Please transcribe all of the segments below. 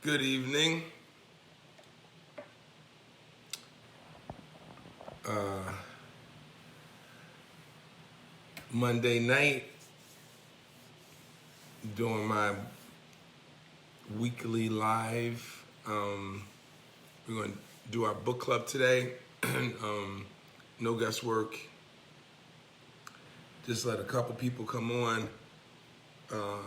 Good evening. Monday night, doing my weekly live. We're going to do our book club today. No guesswork. Just let a couple people come on. So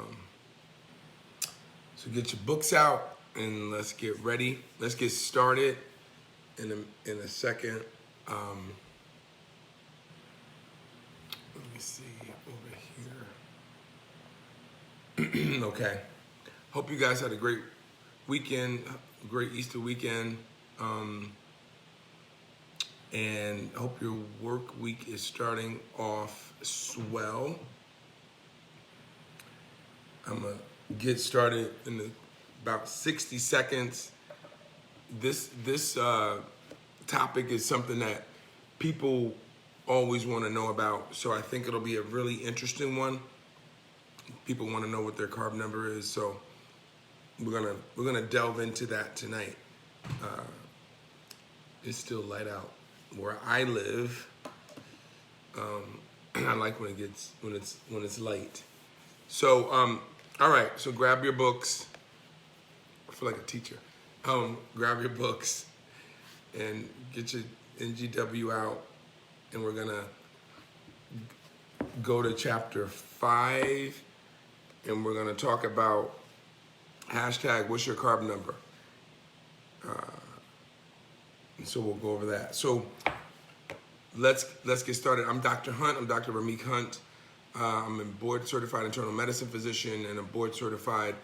get your books out and let's get ready. Let's get started in a second. Let me see over here. Okay. Hope you guys had a great weekend, great Easter weekend. And hope your work week is starting off swell. I'm gonna get started in about 60 seconds. This topic is something that people always want to know about, so I think it'll be a really interesting one. People want to know what their carb number is, so we're gonna delve into that tonight. It's still light out where I live. I like when it's light. So all right, so grab your books. I feel like a teacher. Grab your books and get your NGW out, and we're gonna go to chapter 5, and we're gonna talk about hashtag what's your carb number. And so we'll go over that. So let's get started. I'm Dr. Hunt. I'm Dr. Ramik Hunt. I'm a board-certified internal medicine physician and a board-certified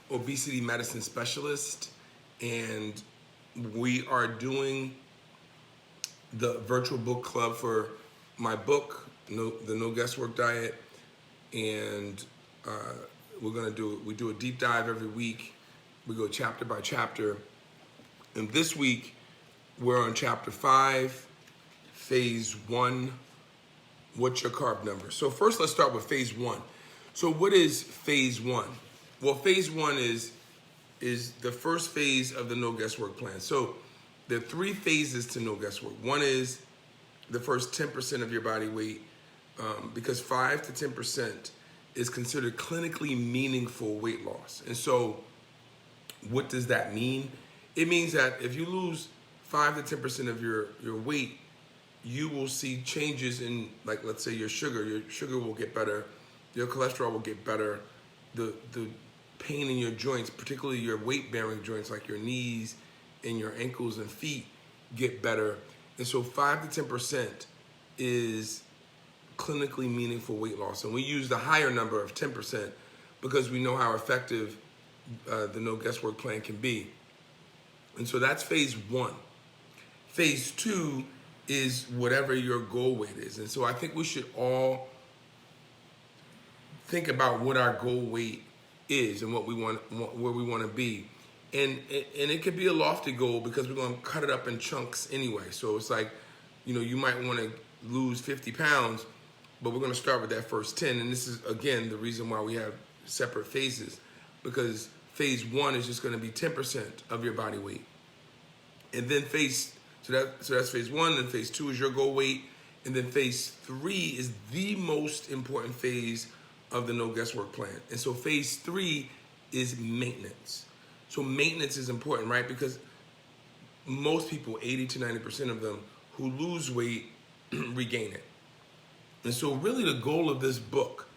obesity medicine specialist. And we are doing the virtual book club for my book, the No Guesswork Diet. And we do a deep dive every week. We go chapter by chapter. And this week, we're on chapter 5, phase 1. What's your carb number? So first, let's start with phase 1. So what is phase 1? Well, phase 1 is the first phase of the no guesswork plan. So there are 3 phases to no guesswork. One is the first 10% of your body weight, because 5 to 10% is considered clinically meaningful weight loss. And so what does that mean? It means that if you lose 5 to 10% of your weight, you will see changes in, like, let's say your sugar will get better, your cholesterol will get better, the pain in your joints, particularly your weight-bearing joints like your knees and your ankles and feet, get better. And so 5 to 10% is clinically meaningful weight loss. And we use the higher number of 10% because we know how effective the no guesswork plan can be. And so that's phase 1. Phase 2 is whatever your goal weight is. And so I think we should all think about what our goal weight is and where we want to be. And it could be a lofty goal because we're going to cut it up in chunks anyway. So it's like, you might want to lose 50 pounds, but we're going to start with that first 10. And this is, again, the reason why we have separate phases, because phase 1 is just going to be 10% of your body weight. And then so that's phase 1, then phase 2 is your goal weight, and then phase 3 is the most important phase of the no guesswork plan. And so phase 3 is maintenance. So maintenance is important, right? Because most people, 80 to 90% of them who lose weight, regain it. And so really the goal of this book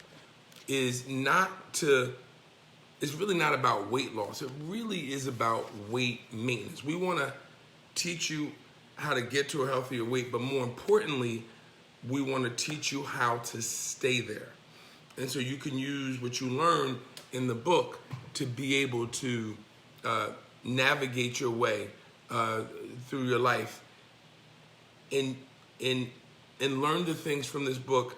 is it's really not about weight loss. It really is about weight maintenance. We want to teach you how to get to a healthier weight, but more importantly, we want to teach you how to stay there. And so you can use what you learn in the book to be able to navigate your way through your life and learn the things from this book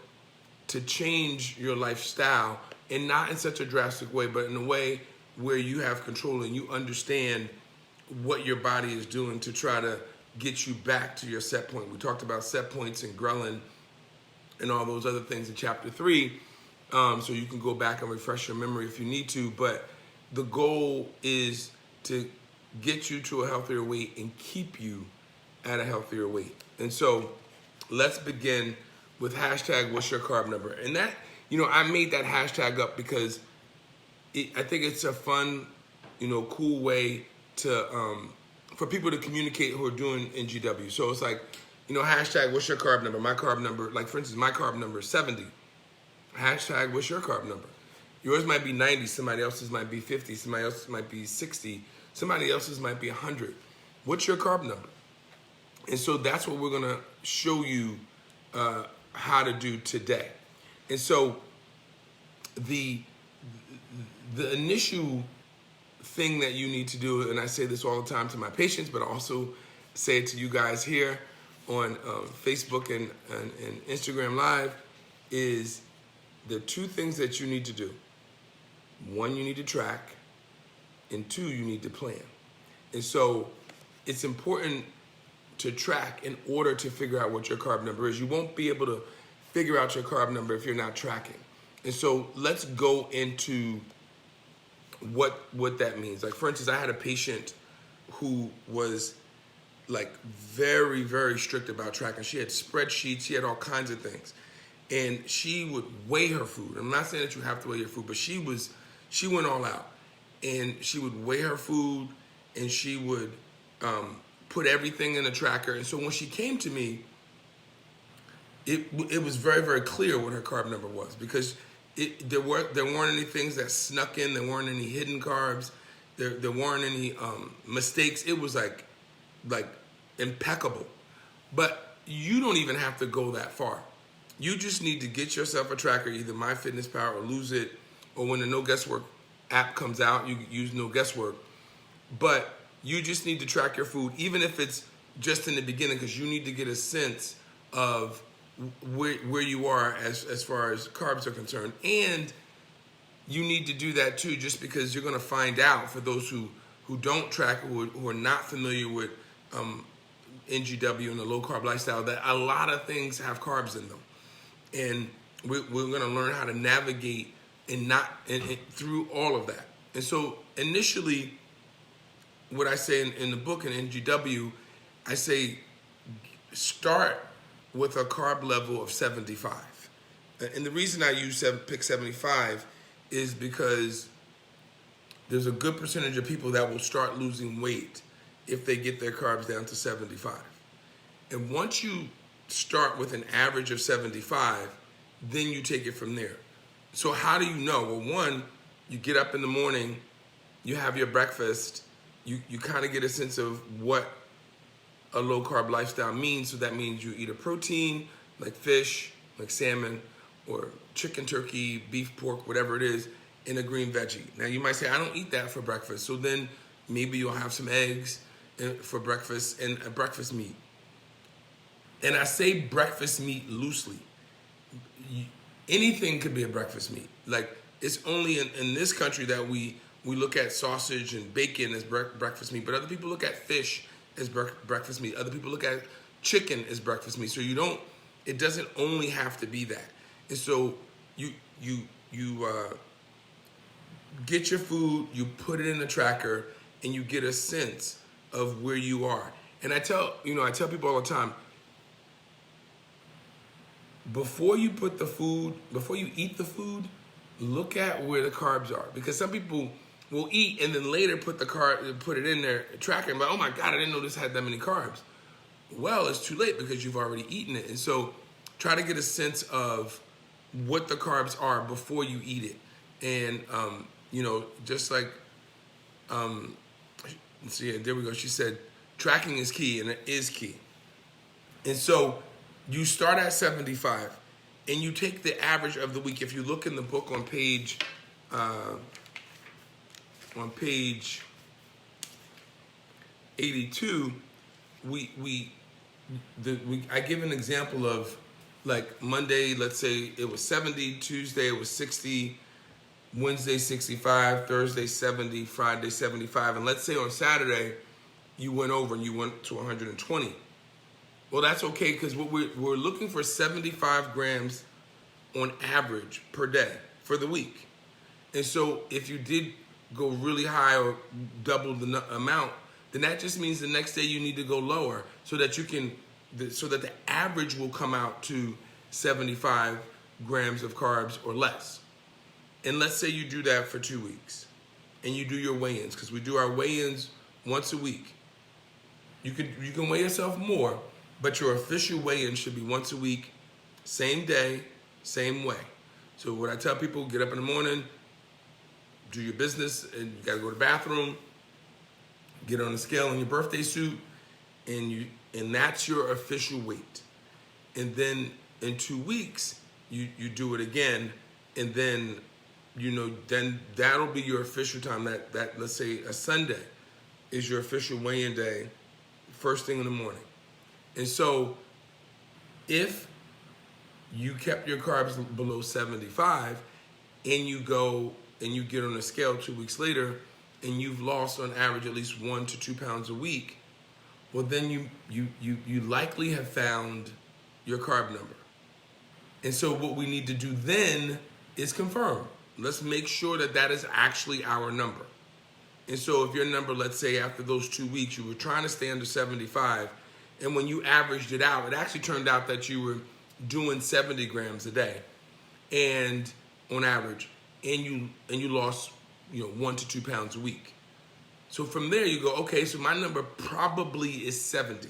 to change your lifestyle, and not in such a drastic way, but in a way where you have control and you understand what your body is doing to try to get you back to your set point. We talked about set points and ghrelin and all those other things in chapter 3. So you can go back and refresh your memory if you need to. But the goal is to get you to a healthier weight and keep you at a healthier weight. And so let's begin with hashtag what's your carb number. And that, I made that hashtag up because I think it's a fun, cool way to, for people to communicate who are doing NGW. So it's like, hashtag what's your carb number? My carb number, like for instance, my carb number is 70. Hashtag what's your carb number? Yours might be 90, somebody else's might be 50, somebody else's might be 60, somebody else's might be 100. What's your carb number? And so that's what we're gonna show you how to do today. And so the initial thing that you need to do, and I say this all the time to my patients, but I also say it to you guys here on Facebook and Instagram Live, is the two things that you need to do. One, you need to track, and two, you need to plan. And so it's important to track in order to figure out what your carb number is. You won't be able to figure out your carb number if you're not tracking. And so let's go into what that means. Like for instance, I had a patient who was like very, very strict about tracking. She had spreadsheets, she had all kinds of things. And she would weigh her food. I'm not saying that you have to weigh your food, but she went all out. And she would weigh her food, and she would put everything in the tracker. And so when she came to me, it was very, very clear what her carb number was, because there weren't any things that snuck in. There weren't any hidden carbs. There weren't any mistakes. It was like impeccable. But you don't even have to go that far. You just need to get yourself a tracker, either MyFitnessPal or Lose It, or when the No Guesswork app comes out, you use No Guesswork. But you just need to track your food, even if it's just in the beginning, because you need to get a sense of where you are as far as carbs are concerned. And you need to do that too, just because you're going to find out, for those who don't track, who are not familiar with NGW and the low carb lifestyle, that a lot of things have carbs in them. And we're going to learn how to navigate and through all of that. And so initially, what I say in the book in NGW, I say start with a carb level of 75. And the reason I pick 75 is because there's a good percentage of people that will start losing weight if they get their carbs down to 75. And once you start with an average of 75, then you take it from there. So how do you know? Well, one, you get up in the morning, you have your breakfast, you kind of get a sense of what a low carb lifestyle means. So that means you eat a protein like fish, like salmon, or chicken, turkey, beef, pork, whatever it is, and a green veggie. Now you might say, I don't eat that for breakfast. So then maybe you'll have some eggs for breakfast and a breakfast meat. And I say breakfast meat loosely. Anything could be a breakfast meat. Like, it's only in this country that we look at sausage and bacon as breakfast meat, but other people look at fish as breakfast meat. Other people look at chicken as breakfast meat. So it doesn't only have to be that. And so you get your food, you put it in the tracker, and you get a sense of where you are. And I tell people all the time, before you eat the food, look at where the carbs are. Because some people will eat and then later put it in their tracker and be like, oh my God, I didn't know this had that many carbs. Well, it's too late because you've already eaten it. And so try to get a sense of what the carbs are before you eat it. And, just like, see, there we go. She said, tracking is key, and it is key. And so you start at 75, and you take the average of the week. If you look in the book on page 82, I give an example of, like, Monday, let's say it was 70, Tuesday it was 60, Wednesday 65, Thursday 70, Friday 75, and let's say on Saturday you went over and you went to 120. Well, that's okay, because what we're looking for 75 grams on average per day for the week. And so if you did go really high or double the amount, then that just means the next day you need to go lower so that you can, so that the average will come out to 75 grams of carbs or less. And let's say you do that for 2 weeks and you do your weigh-ins, because we do our weigh-ins once a week. You can weigh yourself more, but your official weigh-in should be once a week, same day, same way. So what I tell people, get up in the morning, do your business, and you gotta go to the bathroom, get on the scale in your birthday suit, and that's your official weight. And then in 2 weeks, you do it again, and then then that'll be your official time. That let's say a Sunday is your official weigh-in day, first thing in the morning. And so if you kept your carbs below 75 and you go and you get on a scale 2 weeks later and you've lost on average at least 1 to 2 pounds a week, well then you likely have found your carb number. And so what we need to do then is confirm. Let's make sure that that is actually our number. And so if your number, let's say after those 2 weeks, you were trying to stay under 75, and when you averaged it out, it actually turned out that you were doing 70 grams a day, and on average, and you lost 1 to 2 pounds a week. So from there you go, okay, so my number probably is 70.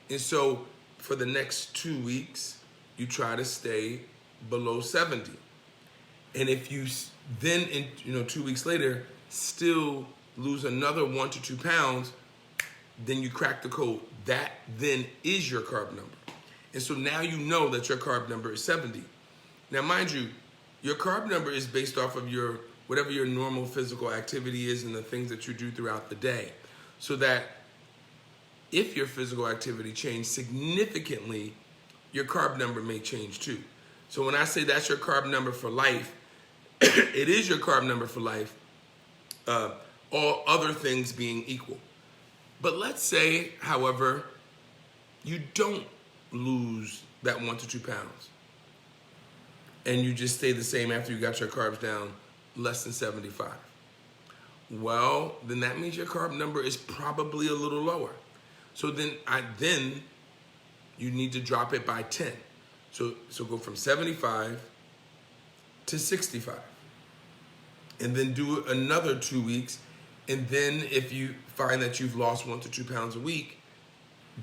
And so for the next 2 weeks, you try to stay below 70. And if you then, 2 weeks later, still lose another 1 to 2 pounds, then you crack the code. That then is your carb number. And so now you know that your carb number is 70. Now, mind you, your carb number is based off of whatever your normal physical activity is and the things that you do throughout the day. So that if your physical activity changed significantly, your carb number may change too. So when I say that's your carb number for life, it is your carb number for life, all other things being equal. But let's say, however, you don't lose that 1 to 2 pounds and you just stay the same after you got your carbs down less than 75. Well, then that means your carb number is probably a little lower. So then you need to drop it by 10. So go from 75 to 65. And then do another 2 weeks. And then if you find that you've lost 1 to 2 pounds a week,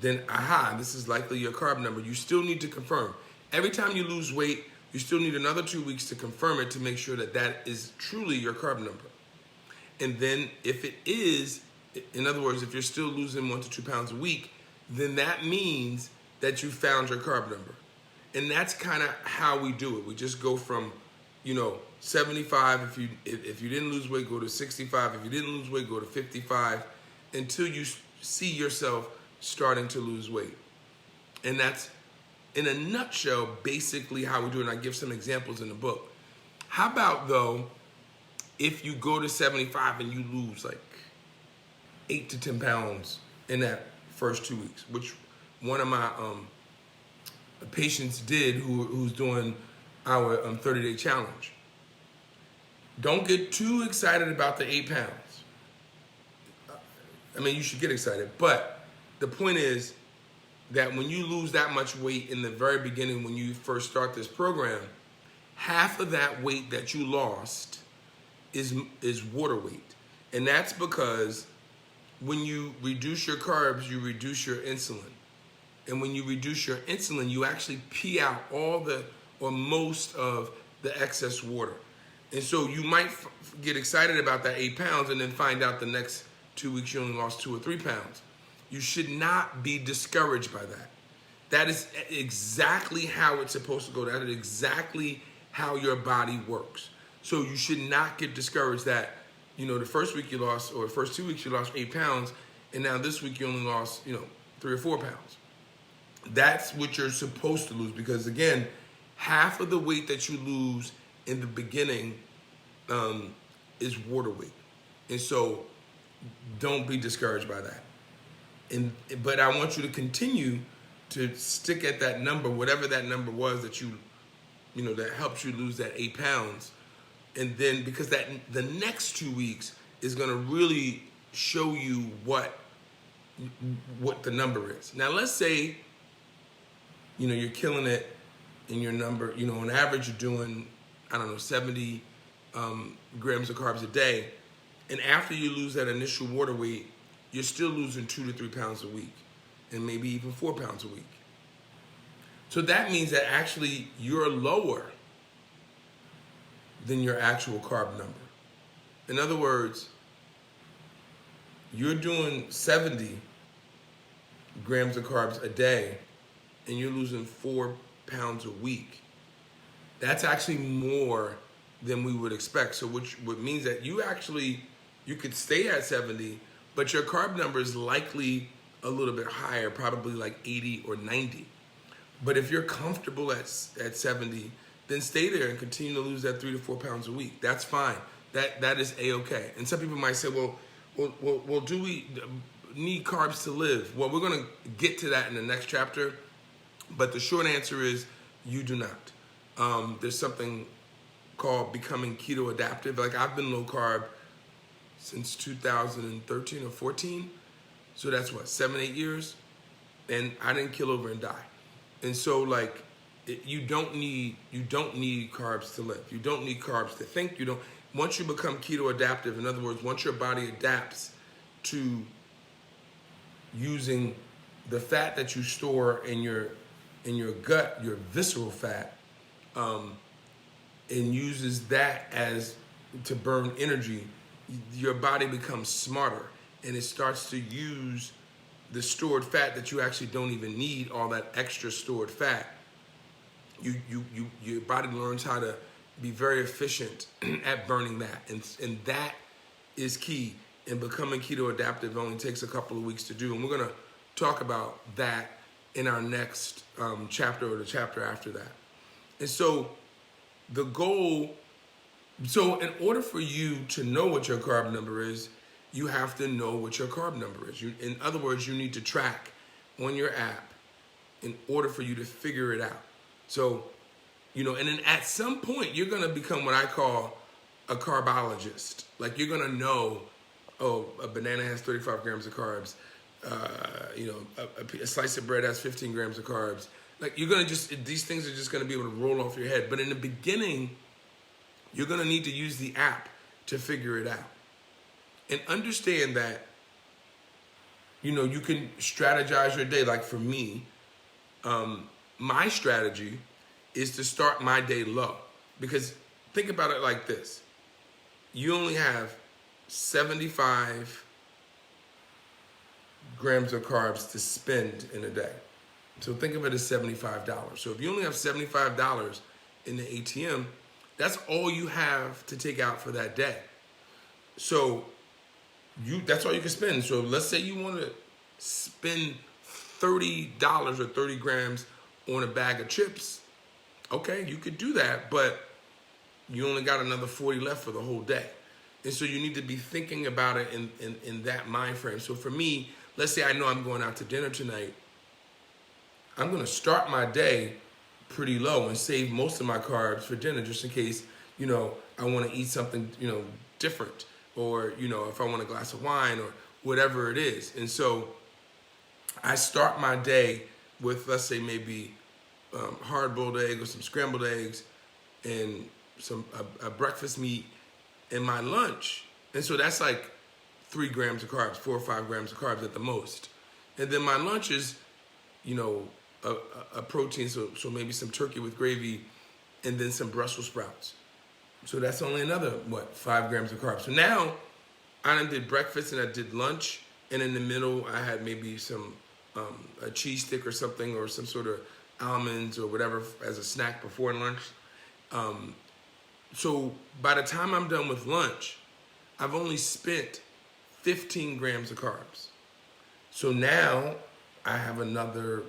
then this is likely your carb number. You still need to confirm. Every time you lose weight, you still need another 2 weeks to confirm it to make sure that that is truly your carb number. And then if it is, in other words, if you're still losing 1 to 2 pounds a week, then that means that you found your carb number. And that's kind of how we do it. We just go from 75, if you didn't lose weight, go to 65. If you didn't lose weight, go to 55 until you see yourself starting to lose weight. And that's, in a nutshell, basically how we do it. And I give some examples in the book. How about, though, if you go to 75 and you lose like 8 to 10 pounds in that first 2 weeks, which one of my patients did who's doing our 30-day challenge. Don't get too excited about the 8 pounds. I mean, you should get excited, but the point is that when you lose that much weight in the very beginning, when you first start this program, half of that weight that you lost is water weight. And that's because when you reduce your carbs, you reduce your insulin. And when you reduce your insulin, you actually pee out all or most of the excess water. And so you might get excited about that 8 pounds and then find out the next 2 weeks you only lost 2 or 3 pounds. You should not be discouraged by that. That is exactly how it's supposed to go. That is exactly how your body works. So you should not get discouraged that, the first week you lost, or the first 2 weeks you lost 8 pounds, and now this week you only lost, 3 or 4 pounds. That's what you're supposed to lose, because again, half of the weight that you lose in the beginning is water weight. And so don't be discouraged by that. But I want you to continue to stick at that number, whatever that number was that that helps you lose that 8 pounds, And then because the next 2 weeks is going to really show you what the number is. Now let's say, you're killing it in your number, on average you're doing, 70 grams of carbs a day. And after you lose that initial water weight, you're still losing 2 to 3 pounds a week, and maybe even 4 pounds a week. So that means that actually you're lower than your actual carb number. In other words, you're doing 70 grams of carbs a day and you're losing 4 pounds a week. That's actually more than we would expect. So which means that you could stay at 70, but your carb number is likely a little bit higher, probably like 80 or 90. But if you're comfortable at 70, then stay there and continue to lose that 3 to 4 pounds a week. That's fine. That is A-okay. And some people might say, well, do we need carbs to live? Well, we're going to get to that in the next chapter. But the short answer is you do not. There's something called becoming keto adaptive. Like I've been low carb since 2013 or 14. So that's 7-8 years. And I didn't kill over and die. And so you don't need carbs to live. You don't need carbs to think. Once you become keto adaptive, in other words, once your body adapts to using the fat that you store in your gut, your visceral fat, and uses that as to burn energy, your body becomes smarter and it starts to use the stored fat that you actually don't even need, all that extra stored fat. Your body learns how to be very efficient at burning that. And that is key. And becoming keto adaptive only takes a couple of weeks to do. And we're going to talk about that in our next chapter or the chapter after that. And so the goal, in order for you to know what your carb number is, you have to know what your carb number is. In other words, you need to track on your app in order for you to figure it out. So, and then at some point, you're going to become what I call a carbologist. Like you're going to know, a banana has 35 grams of carbs. A slice of bread has 15 grams of carbs. Like you're going to these things are just going to be able to roll off your head. But in the beginning, you're going to need to use the app to figure it out. And understand that, you can strategize your day. Like for me, my strategy is to start my day low. Because think about it like this. You only have 75 grams of carbs to spend in a day. So think of it as $75. So if you only have $75 in the ATM, that's all you have to take out for that day. So that's all you can spend. So let's say you want to spend $30 or 30 grams on a bag of chips. Okay, you could do that, but you only got another 40 left for the whole day. And so you need to be thinking about it in that mind frame. So for me, let's say I know I'm going out to dinner tonight. I'm going to start my day pretty low and save most of my carbs for dinner just in case, I want to eat something, different. Or, if I want a glass of wine or whatever it is. And so I start my day with, let's say, maybe hard-boiled egg or some scrambled eggs and a breakfast meat and my lunch. And so that's like 3 grams of carbs, 4 or 5 grams of carbs at the most. And then my lunch is, a protein, so maybe some turkey with gravy and then some Brussels sprouts. So that's only another, 5 grams of carbs. So now I did breakfast and I did lunch. And in the middle, I had maybe some a cheese stick or something or some sort of almonds or whatever as a snack before lunch. So by the time I'm done with lunch, I've only spent 15 grams of carbs. So now I have another,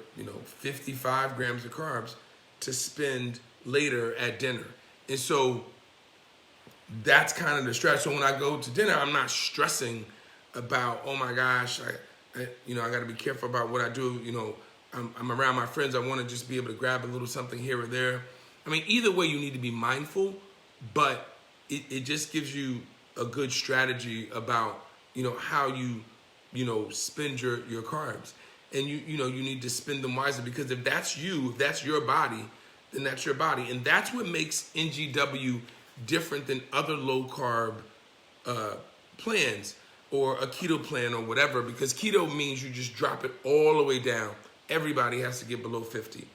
55 grams of carbs to spend later at dinner. And so that's kind of the stress. So when I go to dinner, I'm not stressing about, oh my gosh, I got to be careful about what I do. I'm around my friends. I want to just be able to grab a little something here or there. I mean, either way, you need to be mindful, but it just gives you a good strategy about, how you, spend your carbs. And you need to spend them wisely, because if that's you, if that's your body, then that's your body. And that's what makes NGW different than other low carb plans or a keto plan or whatever, because keto means you just drop it all the way down. Everybody has to get below 50.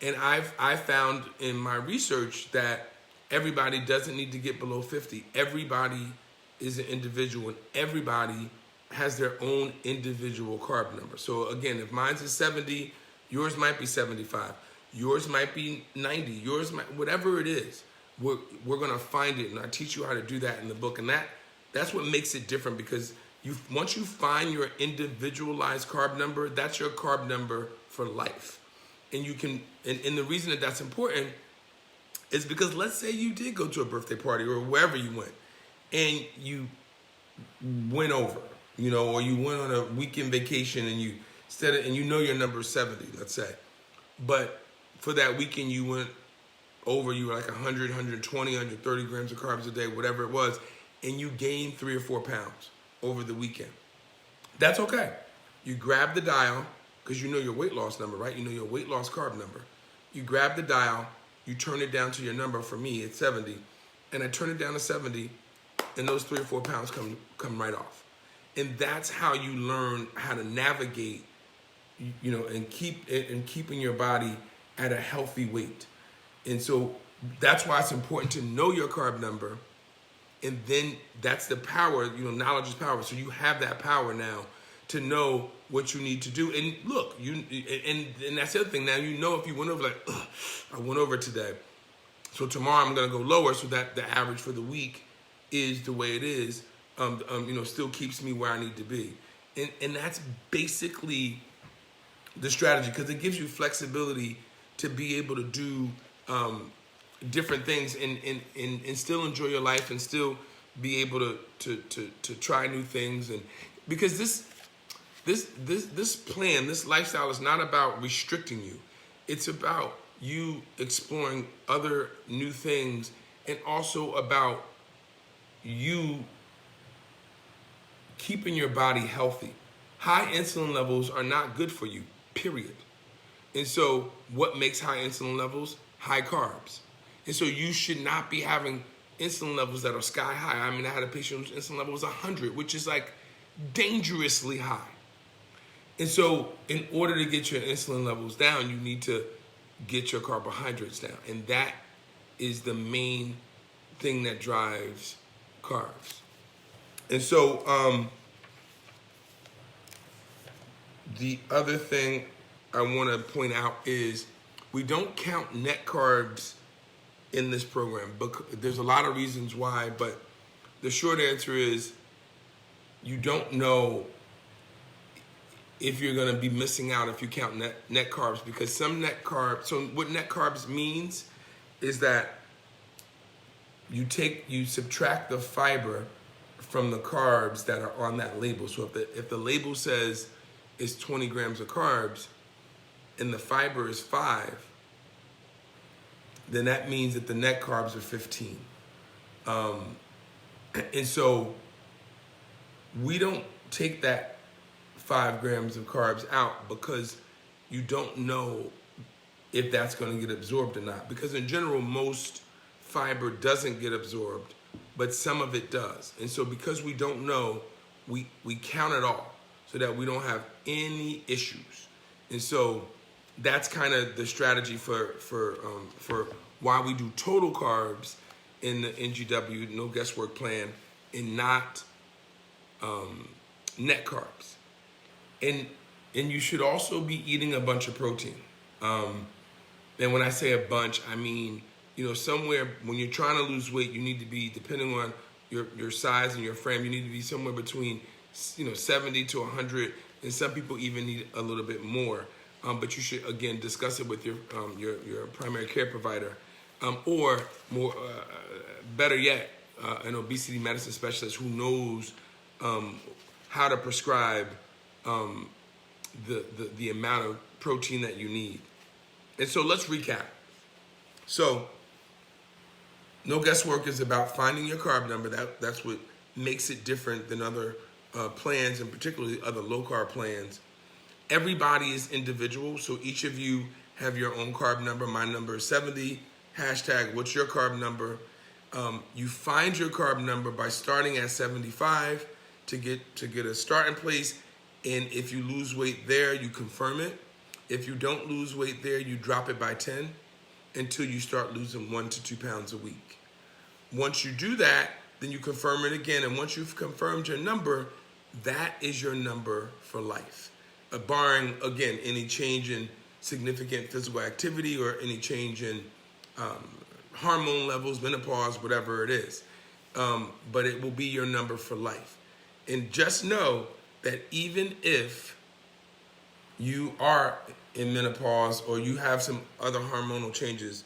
And I found in my research that everybody doesn't need to get below 50. Everybody is an individual, and everybody has their own individual carb number. So again, if mine's is 70, yours might be 75. Yours might be 90. Yours might, whatever it is, we're gonna find it, and I teach you how to do that in the book. And that's what makes it different, because once you find your individualized carb number, that's your carb number for life. And you can, and the reason that that's important is because let's say you did go to a birthday party or wherever you went, and you went over, or you went on a weekend vacation, and your number is 70, let's say, but for that weekend you went over, you were like 100, 120, 130 grams of carbs a day, whatever it was, and you gained 3 or 4 pounds over the weekend. That's okay. You grab the dial, because you know your weight loss number, right? You know your weight loss carb number. You grab the dial, you turn it down to your number. For me, it's 70, and I turn it down to 70, and those 3 or 4 pounds come right off. And that's how you learn how to navigate, and keeping your body at a healthy weight. And so that's why it's important to know your carb number. And then that's the power, knowledge is power. So you have that power now to know what you need to do. And look, and that's the other thing. Now, if you went over, like, I went over today, so tomorrow I'm going to go lower, so that the average for the week is the way it is, still keeps me where I need to be. And that's basically the strategy, because it gives you flexibility to be able to do different things and still enjoy your life, and still be able to try new things. And because this plan, this lifestyle is not about restricting you. It's about you exploring other new things, and also about you keeping your body healthy. High insulin levels are not good for you, period. And so what makes high insulin levels? High carbs. And so you should not be having insulin levels that are sky high. I mean, I had a patient whose insulin level was 100, which is like dangerously high. And so in order to get your insulin levels down, you need to get your carbohydrates down. And that is the main thing that drives carbs. And so the other thing I want to point out is we don't count net carbs in this program. There's a lot of reasons why, but the short answer is you don't know if you're going to be missing out if you count net carbs, because some net carbs, so what net carbs means is that you subtract the fiber from the carbs that are on that label. So if the label says it's 20 grams of carbs and the fiber is 5, then that means that the net carbs are 15. And so we don't take that 5 grams of carbs out, because you don't know if that's going to get absorbed or not. Because in general, most fiber doesn't get absorbed, but some of it does. And so because we don't know, we count it all so that we don't have any issues. And so that's kind of the strategy for why we do total carbs in the NGW, no guesswork plan, and not net carbs. And you should also be eating a bunch of protein. And when I say a bunch, I mean, somewhere when you're trying to lose weight, you need to be, depending on your size and your frame, you need to be somewhere between 70 to 100, and some people even need a little bit more. But you should, again, discuss it with your primary care provider, or more, better yet, an obesity medicine specialist who knows how to prescribe the amount of protein that you need. And so let's recap. So No guesswork is about finding your carb number. That's what makes it different than other plans, and particularly other low-carb plans. Everybody is individual, so each of you have your own carb number. My number is 70. Hashtag, what's your carb number? You find your carb number by starting at 75 to get a starting place. And if you lose weight there, you confirm it. If you don't lose weight there, you drop it by 10 until you start losing 1 to 2 pounds a week. Once you do that, then you confirm it again. And once you've confirmed your number, that is your number for life. Barring, again, any change in significant physical activity or any change in hormone levels, menopause, whatever it is. But it will be your number for life. And just know that even if you are in menopause or you have some other hormonal changes,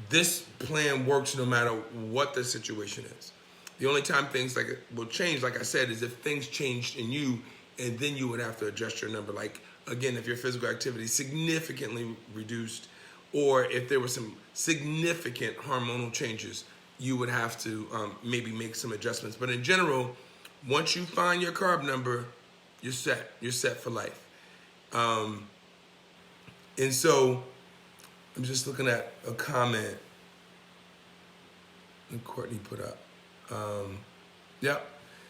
this plan works no matter what the situation is. The only time things will change, like I said, is if things changed in you, and then you would have to adjust your number. Like, again, if your physical activity significantly reduced, or if there were some significant hormonal changes, you would have to maybe make some adjustments. But in general, once you find your carb number, you're set. You're set for life. And so I'm just looking at a comment that Courtney put up. Yep.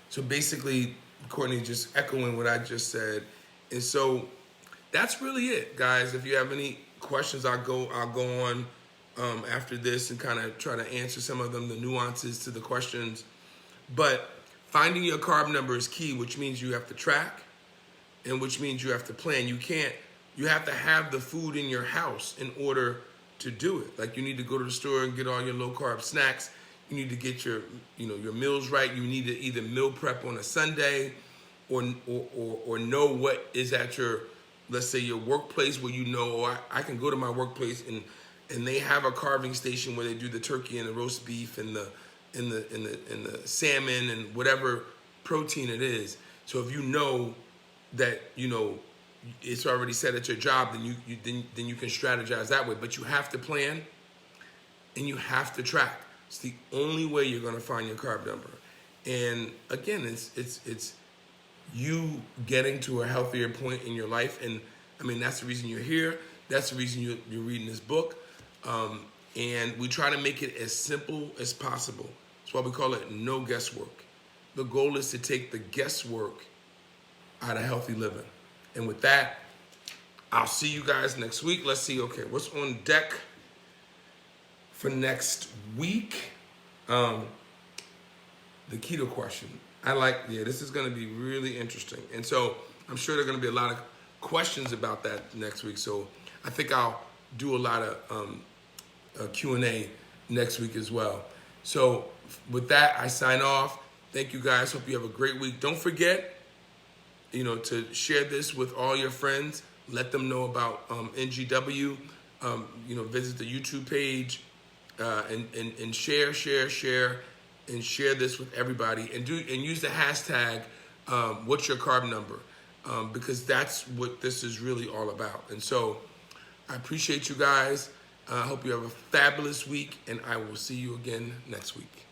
So basically, Courtney just echoing what I just said. And so that's really it, guys. If you have any questions, I'll go on after this and kind of try to answer some of them, the nuances to the questions. But finding your carb number is key, which means you have to track, and which means you have to plan. You have to have the food in your house in order to do it. Like, you need to go to the store and get all your low carb snacks. You need to get your meals right. You need to either meal prep on a Sunday or know what is at your, let's say, your workplace, where I can go to my workplace and they have a carving station where they do the turkey and the roast beef and the salmon and whatever protein it is. So if you know that it's already set at your job, then you can strategize that way. But you have to plan and you have to track. It's the only way you're going to find your carb number. And again, it's you getting to a healthier point in your life. And I mean, that's the reason you're here. That's the reason you're reading this book. And we try to make it as simple as possible. That's why we call it no guesswork. The goal is to take the guesswork out of healthy living. And with that, I'll see you guys next week. Let's see, okay, what's on deck for next week? The keto question. This is going to be really interesting. And so I'm sure there are going to be a lot of questions about that next week. So I think I'll do a lot of Q&A next week as well. So with that, I sign off. Thank you guys. Hope you have a great week. Don't forget, to share this with all your friends. Let them know about NGW. Visit the YouTube page and share and share this with everybody. And use the hashtag what's your carb number, because that's what this is really all about. And so I appreciate you guys. I hope you have a fabulous week, and I will see you again next week.